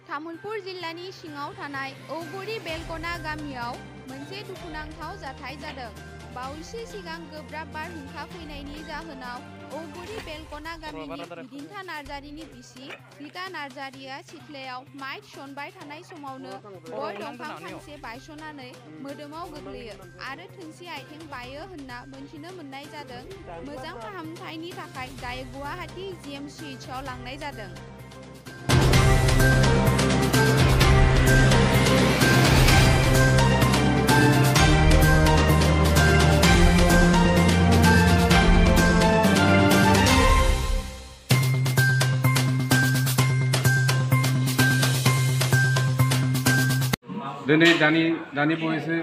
तामुलपुर जिल्लानि सिङाव थानाय औगुरी बेलकना गामियाव मोनसे दुखुनांथाव जाथाय जादों। बावैसो सिगां गोब्राब बारहुंखा फैनायनि जाहोनाव औगुरी बेलकना गामिनि बिदिन्था नार्जारिनि बिसि रिता नार्जारिया सिथ्लायाव माइ थिसनबाय थानाय समावनो गय दंफां फांसे बायस'नानै मोदोमाव गोग्लैयो आरो थोंसे आथिं बायो होनना मोनथिनो मोननाय जादों। मोजां फाहामथायनि थाखाय दायो गुवाहाटी GMCHआव लांनाय जादों। दिनै दानि बावैसो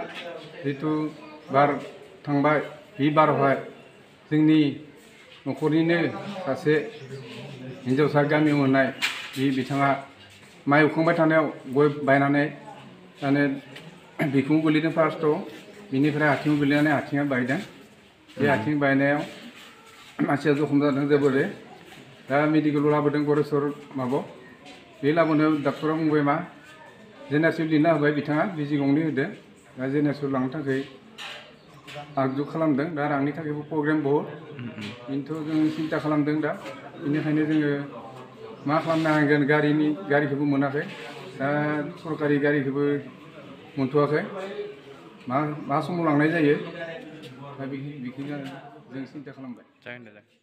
जिथु बार थांबाय बे बारावहाय जोंनि न'खरनिनो सासे हिन्जावसा गामियाव मोननाय बिथाङा माइ हुखांबाय थानायाव गय बायनानै माने बिखुङाव गोलैदों फार्स्टआव, बिनिफ्राय आथिङाव गोलैनानै आथिङा बायदों। बे आथिं बायनायाव मानसिया जखम जादों जोबोरै। दा मेडिकेलाव लाबोदों गरेस्वर माबायाव। बे लाबोनायाव डाक्टरा बुंबाय मा जेनेरेल लिरना होबाय, बिथाङा बिजि गंनै होदों। दा जेनेरेल लांनो थाखाय आगजु खालामदों। दा रांनि थाखायबो प्रब्लेम बहुद, खिन्थु जों सिन्था खालामदों। दा बेनिखायनो जोङो मा खालामनो हागोन, गारिखौबो मोनाखै। दा सरकारि गारिखौबो मोनथ'वाखै। मा समाव लांनाय जायो दा बेखिनियानो जों सिन्था खालामबाय।